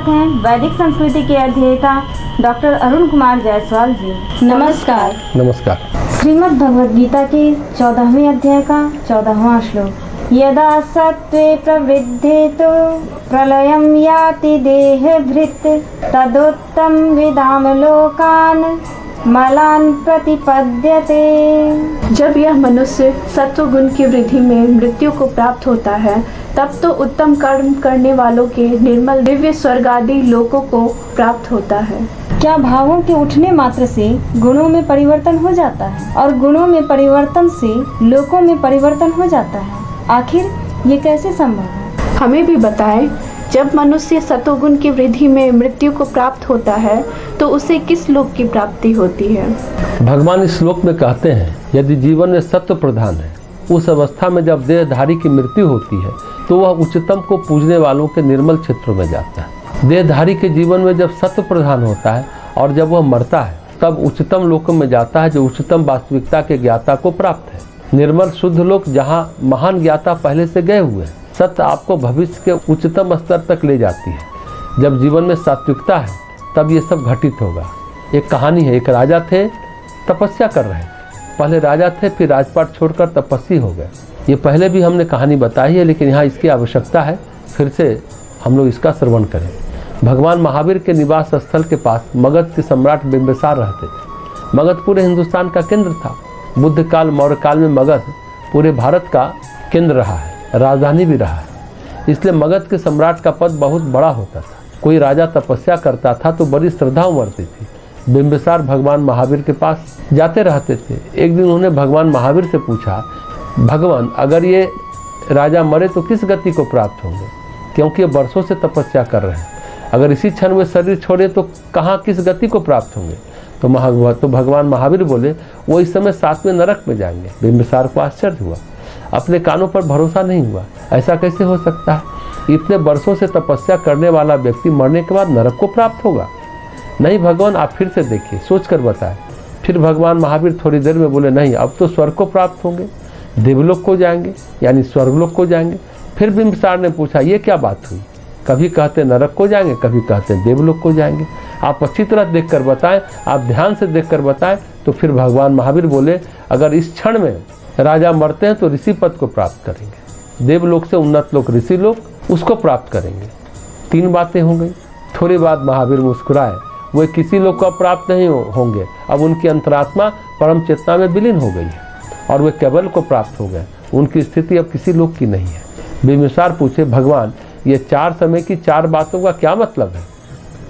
साथ हैं वैदिक संस्कृति के अध्येता डॉक्टर अरुण कुमार जायसवाल जी। नमस्कार। नमस्कार। श्रीमद् भगवद गीता के 14वें अध्याय का 14वां श्लोक, यदा सत्त्वे प्रवृद्धे तो प्रलयं याति देहभृत् तदोत्तम विदाम लोकान मलान प्रतिपद्यते। जब यह मनुष्य सत्व गुण की वृद्धि में मृत्यु को प्राप्त होता है, तब तो उत्तम कर्म करने वालों के निर्मल दिव्य स्वर्ग आदि लोकों को प्राप्त होता है। क्या भावों के उठने मात्र से गुणों में परिवर्तन हो जाता है और गुणों में परिवर्तन से लोकों में परिवर्तन हो जाता है? आखिर ये कैसे संभव है? हमें भी बताएं। जब मनुष्य सत्वगुण की वृद्धि में मृत्यु को प्राप्त होता है तो उसे किस लोक की प्राप्ति होती है? भगवान इस श्लोक में कहते हैं, यदि जीवन में सत्व प्रधान है, उस अवस्था में जब देहधारी की मृत्यु होती है तो वह उच्चतम को पूजने वालों के निर्मल क्षेत्रों में जाता है। देहधारी के जीवन में जब सत्व प्रधान होता है और जब वह मरता है तब उच्चतम लोक में जाता है, जो उच्चतम वास्तविकता के ज्ञाता को प्राप्त है। निर्मल शुद्ध लोक जहाँ महान ज्ञाता पहले से गए हुए हैं। सत्य आपको भविष्य के उच्चतम स्तर तक ले जाती है। जब जीवन में सात्विकता है तब ये सब घटित होगा। एक कहानी है, एक राजा थे, तपस्या कर रहे थे। पहले राजा थे, फिर राजपाट छोड़कर तपस्वी हो गए। ये पहले भी हमने कहानी बताई है, लेकिन यहाँ इसकी आवश्यकता है, फिर से हम लोग इसका श्रवण करें। भगवान महावीर के निवास स्थल के पास मगध के सम्राट बिंबिसार रहते थे। मगध पूरे हिंदुस्तान का केंद्र था। बुद्ध काल, मौर्य काल में मगध पूरे भारत का केंद्र रहा है, राजधानी भी रहा है। इसलिए मगध के सम्राट का पद बहुत बड़ा होता था। कोई राजा तपस्या करता था तो बड़ी श्रद्धा उमड़ती थी। बिंबिसार भगवान महावीर के पास जाते रहते थे। एक दिन उन्होंने भगवान महावीर से पूछा, भगवान अगर ये राजा मरे तो किस गति को प्राप्त होंगे, क्योंकि ये वर्षों से तपस्या कर रहे हैं। अगर इसी क्षण में शरीर छोड़े तो कहाँ किस गति को प्राप्त होंगे? तो भगवान महावीर बोले, वो इस समय 7वें नरक में जाएंगे। बिंबिसार को आश्चर्य हुआ, अपने कानों पर भरोसा नहीं हुआ। ऐसा कैसे हो सकता है? इतने वर्षों से तपस्या करने वाला व्यक्ति मरने के बाद नरक को प्राप्त होगा? नहीं भगवान, आप फिर से देखिए, सोच कर बताएं। फिर भगवान महावीर थोड़ी देर में बोले, नहीं, अब तो स्वर्ग को प्राप्त होंगे, देवलोक को जाएंगे, यानी स्वर्गलोक को जाएंगे। फिर बिंबिसार ने पूछा, ये क्या बात हुई? कभी कहते नरक को जाएंगे, कभी कहते देवलोक को जाएंगे। आप अच्छी तरह देखकर बताएं, आप ध्यान से देखकर बताएं। तो फिर भगवान महावीर बोले, अगर इस क्षण में राजा मरते हैं तो ऋषि पद को प्राप्त करेंगे, देवलोक से उन्नत लोक ऋषि लोक, उसको प्राप्त करेंगे। 3 बातें हो गई। थोड़ी बाद महावीर मुस्कुराए, वे किसी लोक को प्राप्त नहीं होंगे। अब उनकी अंतरात्मा परम चेतना में विलीन हो गई है और वे केवल को प्राप्त हो गए। उनकी स्थिति अब किसी लोक की नहीं है। बिंबिसार पूछे, भगवान ये 4 समय की 4 बातों का क्या मतलब है?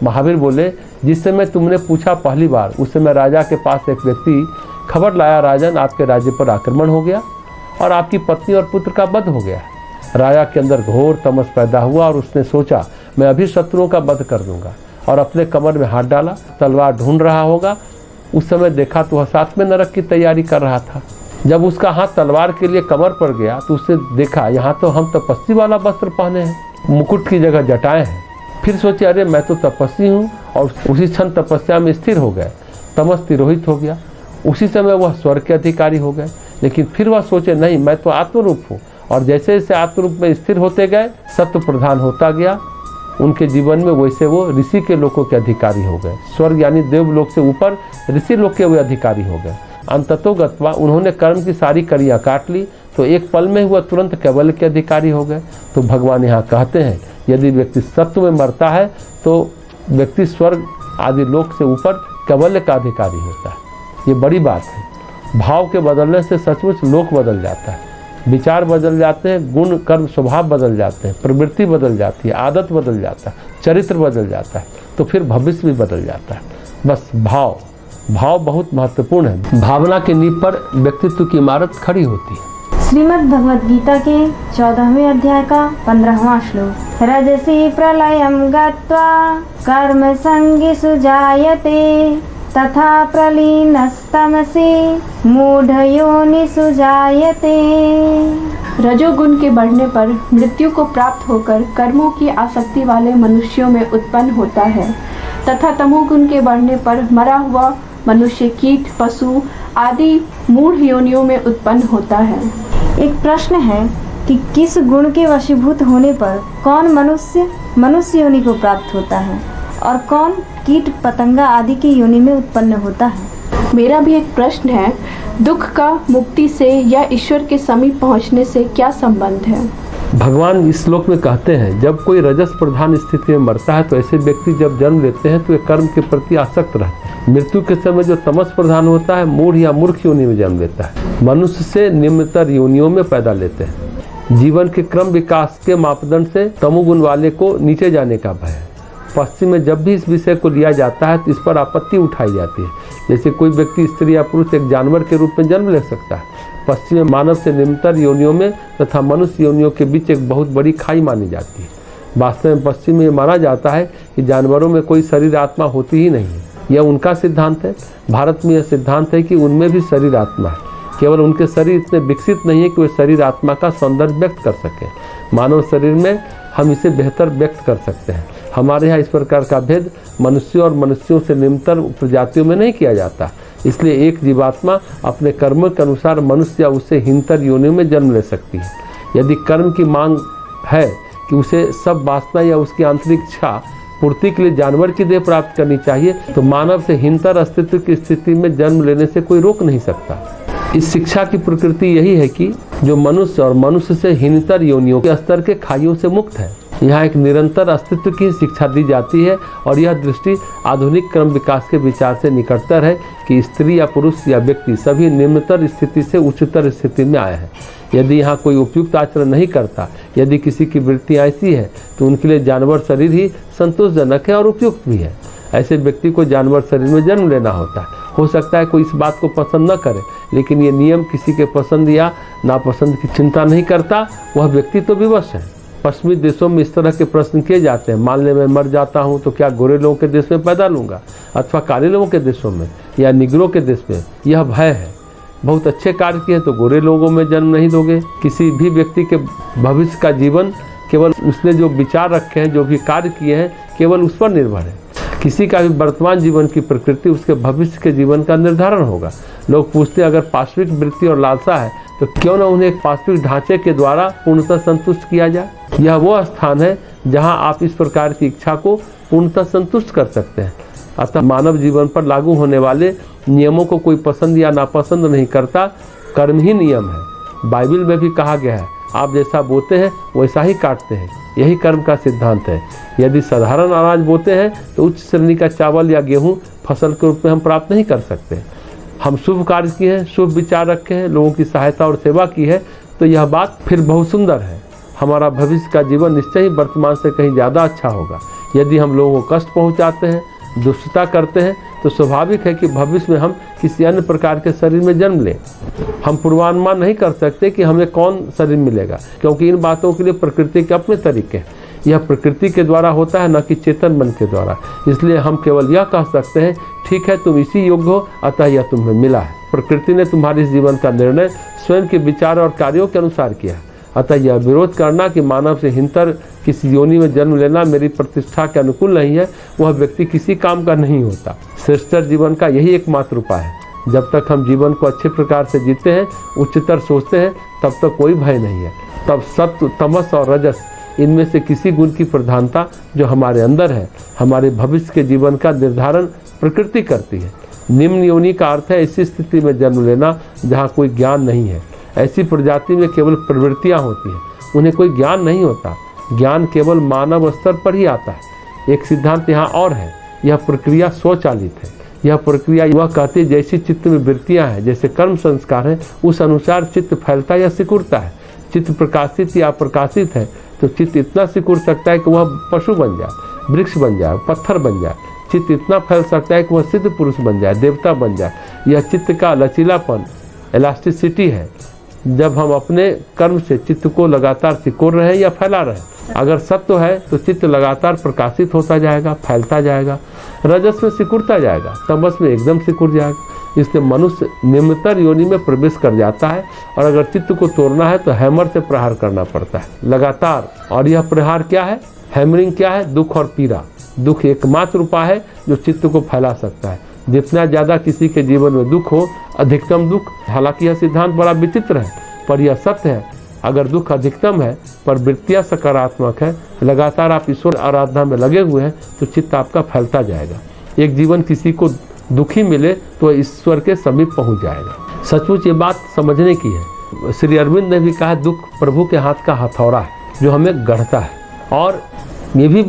महावीर बोले, जिस समय तुमने पूछा पहली बार, उस समय राजा के पास एक व्यक्ति खबर लाया, राजन आपके राज्य पर आक्रमण हो गया और आपकी पत्नी और पुत्र का वध हो गया। राजा के अंदर घोर तमस पैदा हुआ और उसने सोचा, मैं अभी शत्रुओं का वध कर दूंगा, और अपने कमर में हाथ डाला, तलवार ढूंढ रहा होगा। उस समय देखा तो वह 7वें नरक की तैयारी कर रहा था। जब उसका हाथ तलवार के लिए कमर पर गया तो उसने देखा, यहाँ तो हम तपस्वी वाला वस्त्र पहने हैं, मुकुट की जगह जटाएं हैं। फिर सोचे, अरे मैं तो तपस्वी हूँ, और उसी क्षण तपस्या में स्थिर हो गए। तमस तिरोहित हो गया। उसी समय वह स्वर्ग के अधिकारी हो गए। लेकिन फिर वह सोचे, नहीं, मैं तो आत्मरूप हूँ। और जैसे जैसे आत्मरूप में स्थिर होते गए, सत्व प्रधान होता गया उनके जीवन में, वैसे वो ऋषि के लोकों के अधिकारी हो गए। स्वर्ग यानी देवलोक से ऊपर ऋषि लोक के वे अधिकारी हो गए। अंततोगत्वा उन्होंने कर्म की सारी कड़ियाँ काट ली, तो एक पल में हुआ तुरंत कैवल्य के अधिकारी हो गए। तो भगवान यहाँ कहते हैं, यदि व्यक्ति सत्व में मरता है तो व्यक्ति स्वर्ग आदि लोक से ऊपर कैवल्य का अधिकारी होता है। ये बड़ी बात है। भाव के बदलने से सचमुच लोक बदल जाता है, विचार बदल जाते हैं, गुण कर्म स्वभाव बदल जाते हैं, प्रवृत्ति बदल जाती है, आदत बदल जाता है, चरित्र बदल जाता है, तो फिर भविष्य भी बदल जाता है। बस भाव बहुत महत्वपूर्ण है। भावना की नींव पर व्यक्तित्व की इमारत खड़ी होती है। श्रीमद् भगवद गीता के 14वें अध्याय का 15वां श्लोक, रजसी प्रलयं गत्वा कर्म संगिषु जायते तथा प्रलीनस्तमसि मूढ़योनिषु जायते। रजोगुण के बढ़ने पर मृत्यु को प्राप्त होकर कर्मों की आसक्ति वाले मनुष्यों में उत्पन्न होता है, तथा तमोगुण के बढ़ने पर मरा हुआ मनुष्य कीट, पशु आदि मूढ़ योनियों में उत्पन्न होता है। एक प्रश्न है, कि किस गुण के वशीभूत होने पर कौन मनुष्य योनि को प्राप्त होता है और कौन कीट पतंगा आदि की योनि में उत्पन्न होता है। मेरा भी एक प्रश्न है, दुख का मुक्ति से या ईश्वर के समीप पहुंचने से क्या संबंध है? भगवान इस श्लोक में कहते हैं, जब कोई रजस प्रधान स्थिति में मरता है तो ऐसे व्यक्ति जब जन्म लेते हैं तो वे कर्म के प्रति आसक्त रहते हैं। मृत्यु के समय जो तमस प्रधान होता है मूढ़ या मूर्ख योनि में जन्म लेता है। मनुष्य से निम्नतर योनियों में पैदा लेते हैं। जीवन के क्रम विकास के मापदंड से तमोगुण वाले को नीचे जाने का भय है। पश्चिम में जब भी इस विषय को लिया जाता है तो इस पर आपत्ति उठाई जाती है। जैसे कोई व्यक्ति स्त्री या पुरुष एक जानवर के रूप में जन्म ले सकता है। पश्चिम में मानव से निम्नतर योनियों में तथा मनुष्य योनियों के बीच एक बहुत बड़ी खाई मानी जाती है। वास्तव में पश्चिम में माना जाता है कि जानवरों में कोई शरीर आत्मा होती ही नहीं है। यह उनका सिद्धांत है। भारत में यह सिद्धांत है कि उनमें भी शरीर आत्मा है, केवल उनके शरीर इतने विकसित नहीं है कि वे शरीर आत्मा का सौंदर्य व्यक्त कर सकें। मानव शरीर में हम इसे बेहतर व्यक्त कर सकते हैं। हमारे यहाँ इस प्रकार का भेद मनुष्यों और मनुष्यों से निम्नतर प्रजातियों में नहीं किया जाता। इसलिए एक जीवात्मा अपने कर्म के अनुसार मनुष्य या उससे हीनतर योनियों में जन्म ले सकती है। यदि कर्म की मांग है कि उसे सब वासना या उसकी आंतरिक इच्छा पूर्ति के लिए जानवर की देह प्राप्त करनी चाहिए, तो मानव से हीनतर अस्तित्व की स्थिति में जन्म लेने से कोई रोक नहीं सकता। इस शिक्षा की प्रकृति यही है कि जो मनुष्य और मनुष्य से हीनतर योनियों के स्तर के खाइयों से मुक्त है। यहाँ एक निरंतर अस्तित्व की शिक्षा दी जाती है और यह दृष्टि आधुनिक क्रम विकास के विचार से निकटतर है कि स्त्री या पुरुष या व्यक्ति सभी निम्नतर स्थिति से उच्चतर स्थिति में आए हैं। यदि यहाँ कोई उपयुक्त आचरण नहीं करता, यदि किसी की वृत्ति ऐसी है तो उनके लिए जानवर शरीर ही संतोषजनक है और उपयुक्त भी है। ऐसे व्यक्ति को जानवर शरीर में जन्म लेना होता है। हो सकता है कोई इस बात को पसंद न करे, लेकिन ये नियम किसी के पसंद या नापसंद की चिंता नहीं करता। वह व्यक्ति तो विवश है। पश्चिमी देशों में इस तरह के प्रश्न किए जाते हैं, मान ले मैं मर जाता हूँ तो क्या गोरे लोगों के देश में पैदा लूँगा अथवा काले लोगों के देशों में या निगरों के देश में। यह भय है। बहुत अच्छे कार्य किए तो गोरे लोगों में जन्म नहीं दोगे। किसी भी व्यक्ति के भविष्य का जीवन केवल उसने जो विचार रखे हैं, जो भी कार्य किए हैं, केवल उस पर निर्भर है। किसी का भी वर्तमान जीवन की प्रकृति उसके भविष्य के जीवन का निर्धारण होगा। लोग पूछते हैं, अगर पाश्विक वृत्ति और लालसा है तो क्यों न उन्हें एक पाश्विक ढांचे के द्वारा पूर्णतः संतुष्ट किया जाए। यह वो स्थान है जहां आप इस प्रकार की इच्छा को पूर्णतः संतुष्ट कर सकते हैं। अतः मानव जीवन पर लागू होने वाले नियमों को कोई पसंद या नापसंद नहीं करता। कर्म ही नियम है। बाइबल में भी कहा गया है, आप जैसा बोते हैं वैसा ही काटते हैं। यही कर्म का सिद्धांत है। यदि साधारण अनाज बोते हैं तो उच्च श्रेणी का चावल या गेहूं फसल के रूप में हम प्राप्त नहीं कर सकते। हम शुभ कार्य किए हैं, शुभ विचार रखे हैं, लोगों की सहायता और सेवा की है, तो यह बात फिर बहुत सुंदर है। हमारा भविष्य का जीवन निश्चय ही वर्तमान से कहीं ज़्यादा अच्छा होगा। यदि हम लोगों को कष्ट पहुंचाते हैं, दुष्टता करते हैं, तो स्वाभाविक है कि भविष्य में हम किसी अन्य प्रकार के शरीर में जन्म लें। हम पूर्वानुमान नहीं कर सकते कि हमें कौन शरीर मिलेगा, क्योंकि इन बातों के लिए प्रकृति के अपने तरीके हैं। यह प्रकृति के द्वारा होता है, न कि चेतन मन के द्वारा। इसलिए हम केवल यह कह सकते हैं, ठीक है तुम इसी योग्य हो, अतः यह तुम्हें मिला है। प्रकृति ने तुम्हारे जीवन का निर्णय स्वयं के विचार और कार्यों के अनुसार किया है। अतः यह विरोध करना कि मानव से हिंतर किसी योनि में जन्म लेना मेरी प्रतिष्ठा के अनुकूल नहीं है, वह व्यक्ति किसी काम का नहीं होता। श्रेष्ठतर जीवन का यही एकमात्र उपाय है। जब तक हम जीवन को अच्छे प्रकार से जीते हैं, उच्चतर सोचते हैं, तब तक कोई भय नहीं है। तब सत्व, तमस और रजस, इनमें से किसी गुण की प्रधानता जो हमारे अंदर है, हमारे भविष्य के जीवन का निर्धारण प्रकृति करती है। निम्न योनि का अर्थ है ऐसी स्थिति में जन्म लेना जहाँ कोई ज्ञान नहीं है। ऐसी प्रजाति में केवल प्रवृत्तियाँ होती हैं, उन्हें कोई ज्ञान नहीं होता। ज्ञान केवल मानव स्तर पर ही आता है। एक सिद्धांत यहाँ और है, यह प्रक्रिया स्वचालित है। यह प्रक्रिया वह कहती है, जैसी चित्त में वृत्तियाँ हैं, जैसे कर्म संस्कार है, उस अनुसार चित्त फैलता या सिकुड़ता है। चित्त प्रकाशित या प्रकाशित है तो चित्त इतना सिकुड़ सकता है कि वह पशु बन जाए, वृक्ष बन जाए, पत्थर बन जाए। चित्त इतना फैल सकता है कि वह सिद्ध पुरुष बन जाए, देवता बन जाए। यह चित्त का लचीलापन, इलास्टिसिटी है। जब हम अपने कर्म से चित्त को लगातार सिकोड़ रहे हैं या फैला रहे हैं। अगर सत्व है तो चित्त लगातार प्रकाशित होता जाएगा, फैलता जाएगा। रजस में सिकुड़ता जाएगा, तमस में एकदम सिकुड़ जाएगा। इसलिए मनुष्य निम्नतर योनि में प्रवेश कर जाता है और अगर चित्त को तोड़ना है तो हैमर से प्रहार करना पड़ता है लगातार। और यह प्रहार क्या है, हैमरिंग क्या है? दुख और पीड़ा। दुख एकमात्र उपाय है जो चित्त को फैला सकता है। जितना ज़्यादा किसी के जीवन में दुख हो, अधिकतम दुख। हालांकि यह सिद्धांत बड़ा विचित्र है, पर यह सत्य है। अगर दुख अधिकतम है पर वृत्तियाँ सकारात्मक है, लगातार आप ईश्वर आराधना में लगे हुए हैं, तो चित्त आपका फैलता जाएगा। एक जीवन किसी को दुखी मिले तो ईश्वर के समीप पहुंच जाएगा। सचमुच ये बात समझने की है। श्री अरविंद ने भी कहा, दुख प्रभु के हाथ का हथौड़ा है जो हमें गढ़ता है। और ये भी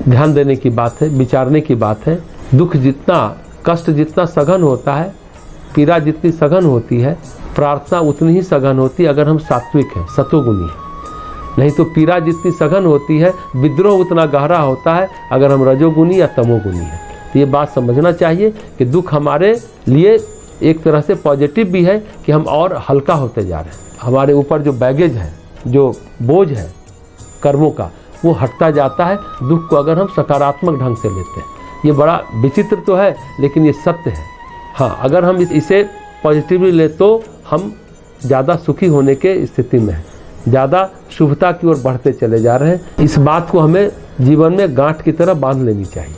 ध्यान देने की बात है, विचारने की बात है, दुख जितना, कष्ट जितना सघन होता है, पीड़ा जितनी सघन होती है, प्रार्थना उतनी ही सघन होती है अगर हम सात्विक हैं, सतोगुणी हैं। नहीं तो पीड़ा जितनी सघन होती है, विद्रोह उतना गहरा होता है अगर हम रजोगुणी या तमोगुणी हैं। तो ये बात समझना चाहिए कि दुख हमारे लिए एक तरह से पॉजिटिव भी है कि हम और हल्का होते जा रहे हैं। हमारे ऊपर जो बैगेज है, जो बोझ है कर्मों का, वो हटता जाता है दुख को अगर हम सकारात्मक ढंग से लेते हैं। ये बड़ा विचित्र तो है, लेकिन ये सत्य है। हाँ, अगर हम इसे पॉजिटिवली ले तो हम ज़्यादा सुखी होने के स्थिति में हैं, ज़्यादा शुभता की ओर बढ़ते चले जा रहे हैं। इस बात को हमें जीवन में गांठ की तरह बांध लेनी चाहिए।